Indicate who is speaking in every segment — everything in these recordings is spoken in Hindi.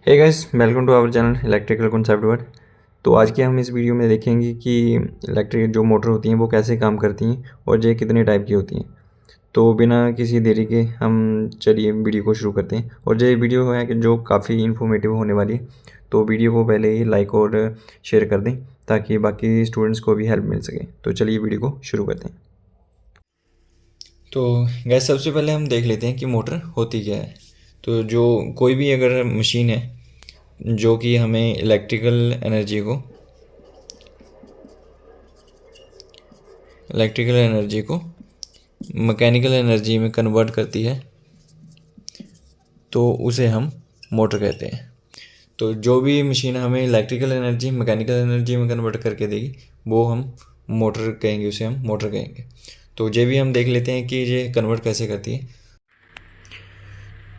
Speaker 1: Hey guys, welcome to our channel electrical concept word. तो आज के हम इस वीडियो में देखेंगे कि इलेक्ट्रिक जो मोटर होती हैं वो कैसे काम करती हैं और ये कितने टाइप की होती हैं। तो बिना किसी देरी के हम चलिए वीडियो को शुरू करते हैं। और ये वीडियो है कि जो काफ़ी इन्फॉर्मेटिव होने वाली है, तो वीडियो को पहले ही लाइक और शेयर कर दें ताकि बाकी स्टूडेंट्स को भी हेल्प मिल सके। तो चलिए वीडियो को शुरू करते हैं। तो गैस सबसे पहले हम देख लेते हैं कि मोटर होती क्या है। तो जो कोई भी अगर मशीन है जो कि हमें इलेक्ट्रिकल एनर्जी को मैकेनिकल एनर्जी में कन्वर्ट करती है, तो उसे हम मोटर कहते हैं। तो जो भी मशीन हमें इलेक्ट्रिकल एनर्जी मैकेनिकल एनर्जी में कन्वर्ट करके देगी वो हम मोटर कहेंगे, उसे हम मोटर कहेंगे। तो ये भी हम देख लेते हैं कि ये कन्वर्ट कैसे करती है।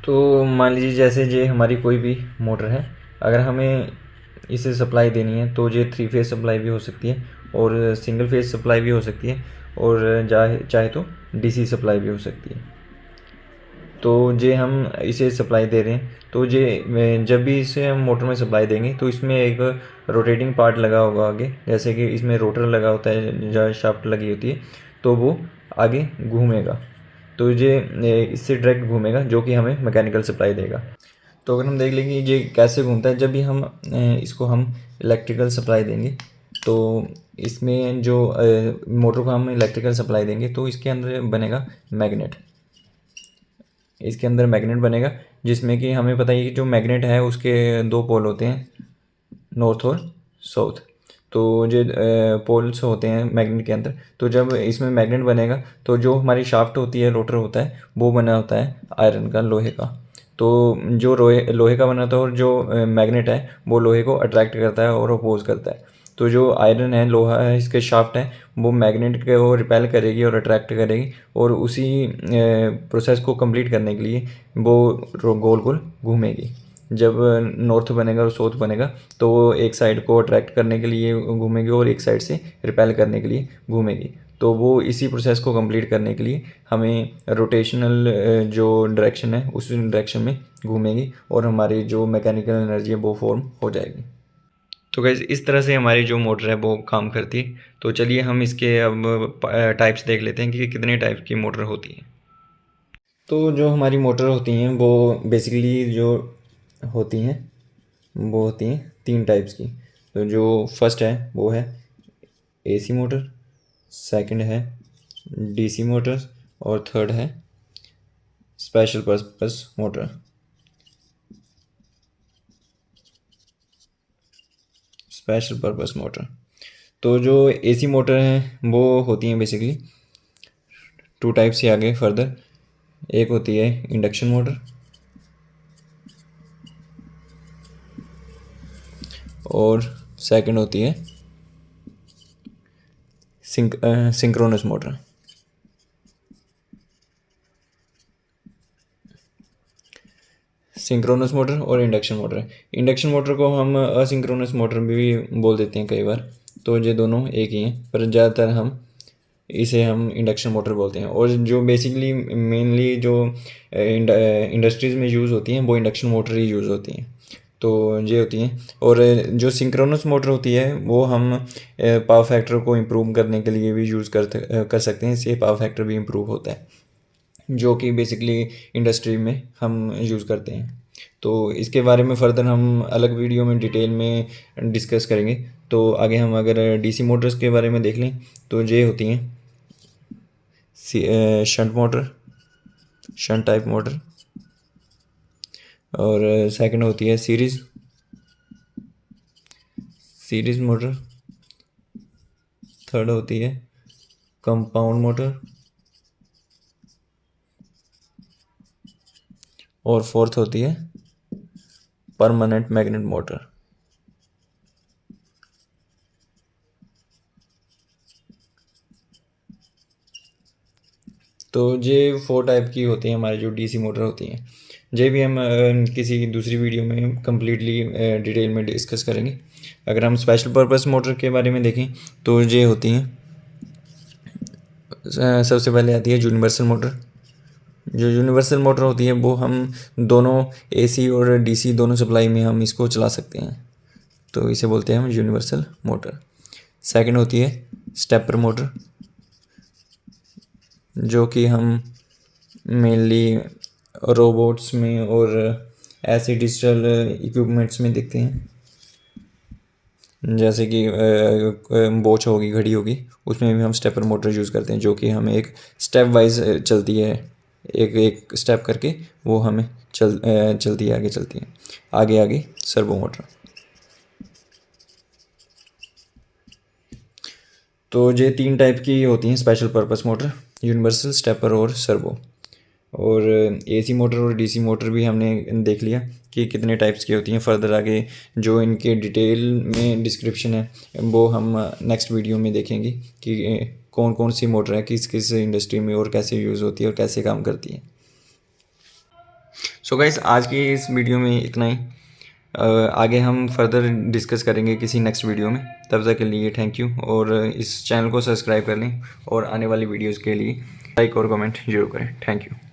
Speaker 1: तो मान लीजिए जैसे ये हमारी कोई भी मोटर है, अगर हमें इसे सप्लाई देनी है तो ये 3 फेज़ सप्लाई भी हो सकती है और सिंगल फेज़ सप्लाई भी हो सकती है और चाहे तो डीसी सप्लाई भी हो सकती है। तो ये हम इसे सप्लाई दे रहे हैं, तो ये जब भी इसे हम मोटर में सप्लाई देंगे तो इसमें एक रोटेटिंग पार्ट लगा होगा आगे, जैसे कि इसमें रोटर लगा होता है जहाँ शाफ्ट लगी होती है, तो वो आगे घूमेगा। तो ये इससे डायरेक्ट घूमेगा जो कि हमें मैकेनिकल सप्लाई देगा। तो अगर हम देख लेंगे ये कैसे घूमता है, जब भी हम इसको हम इलेक्ट्रिकल सप्लाई देंगे तो इसमें जो मोटर को हम इलेक्ट्रिकल सप्लाई देंगे तो इसके अंदर बनेगा मैग्नेट। इसके अंदर मैग्नेट बनेगा जिसमें कि हमें पता है कि जो मैग्नेट है उसके 2 पोल होते हैं, नॉर्थ और साउथ। तो जो पोल्स होते हैं मैग्नेट के अंदर, तो जब इसमें मैग्नेट बनेगा तो जो हमारी शाफ्ट होती है, रोटर होता है, वो बना होता है आयरन का, लोहे का। तो जो लोहे का बना होता है और जो मैग्नेट है वो लोहे को अट्रैक्ट करता है और अपोज करता है। तो जो आयरन है, लोहा है, इसके शाफ्ट है, वो मैग्नेट को रिपेल करेगी और अट्रैक्ट करेगी और उसी प्रोसेस को कंप्लीट करने के लिए वो गोल गोल घूमेगी। जब नॉर्थ बनेगा और साउथ बनेगा तो वो एक साइड को अट्रैक्ट करने के लिए घूमेगी और एक साइड से रिपेल करने के लिए घूमेगी। तो वो इसी प्रोसेस को कंप्लीट करने के लिए हमें रोटेशनल जो डायरेक्शन है उस डायरेक्शन में घूमेगी और हमारी जो मैकेनिकल एनर्जी है वो फॉर्म हो जाएगी। तो गाइस इस तरह से हमारी जो मोटर है वो काम करती है। तो चलिए हम इसके अब टाइप्स देख लेते हैं कि कितने टाइप की मोटर होती है। तो जो हमारी मोटर होती हैं वो बेसिकली जो होती हैं वो होती हैं 3 टाइप्स की। तो जो फर्स्ट है वो है एसी मोटर, सेकंड है डीसी मोटर और थर्ड है special purpose motor. Special purpose motor. तो जो एसी मोटर हैं वो होती हैं बेसिकली 2 टाइप से आगे फर्दर। एक होती है इंडक्शन मोटर और सेकंड होती है सिंक्रोनस मोटर। सिंक्रोनस मोटर और इंडक्शन मोटर। इंडक्शन मोटर को हम असिंक्रोनस मोटर भी बोल देते हैं कई बार। तो ये दोनों एक ही हैं, पर ज़्यादातर हम इंडक्शन मोटर बोलते हैं। और जो बेसिकली मेनली जो इंडस्ट्रीज़ में यूज़ होती हैं वो इंडक्शन मोटर ही यूज़ होती हैं। तो ये होती हैं। और जो सिंक्रोनस मोटर होती है वो हम पावर फैक्टर को इम्प्रूव करने के लिए भी यूज़ कर सकते हैं। इससे पावर फैक्टर भी इम्प्रूव होता है, जो कि बेसिकली इंडस्ट्री में हम यूज़ करते हैं। तो इसके बारे में फ़र्दर हम अलग वीडियो में डिटेल में डिस्कस करेंगे। तो आगे हम अगर डीसी मोटर्स के बारे में देख लें तो ये होती हैं shunt motor, shunt type motor. और सेकंड होती है सीरीज़ मोटर। थर्ड होती है कंपाउंड मोटर और फोर्थ होती है परमानेंट मैग्नेट मोटर। तो ये 4 टाइप की होती हैं हमारी जो डीसी मोटर होती हैं। ये भी हम किसी दूसरी वीडियो में कम्प्लीटली डिटेल में डिस्कस करेंगे। अगर हम स्पेशल पर्पस मोटर के बारे में देखें तो ये होती हैं सबसे पहले आती है यूनिवर्सल मोटर। जो यूनिवर्सल मोटर होती है वो हम दोनों AC और DC दोनों सप्लाई में हम इसको चला सकते हैं, तो इसे बोलते हैं हम यूनिवर्सल मोटर। सेकंड होती है स्टेपर मोटर, जो कि हम मेनली रोबोट्स में और ऐसे डिजिटल इक्विपमेंट्स में देखते हैं, जैसे कि वॉच होगी, घड़ी होगी, उसमें भी हम स्टेपर मोटर यूज़ करते हैं, जो कि हमें एक स्टेप वाइज चलती है, एक एक स्टेप करके वो हमें चलती है, आगे चलती है। आगे आगे सर्वो मोटर। तो ये 3 टाइप की होती हैं special purpose motor, universal, stepper और सर्वो। और AC मोटर और DC मोटर भी हमने देख लिया कि कितने टाइप्स की होती हैं। फर्दर आगे जो इनके डिटेल में डिस्क्रिप्शन है वो हम नेक्स्ट वीडियो में देखेंगे कि कौन कौन सी मोटर है, किस किस इंडस्ट्री में और कैसे यूज़ होती है और कैसे काम करती है। सो गाइस, आज की इस वीडियो में इतना ही। आगे हम फर्दर डिस्कस करेंगे किसी नेक्स्ट वीडियो में। तब तक के लिए थैंक यू, और इस चैनल को सब्सक्राइब कर लें और आने वाली वीडियोज़ के लिए लाइक और कमेंट जरूर करें। Thank you.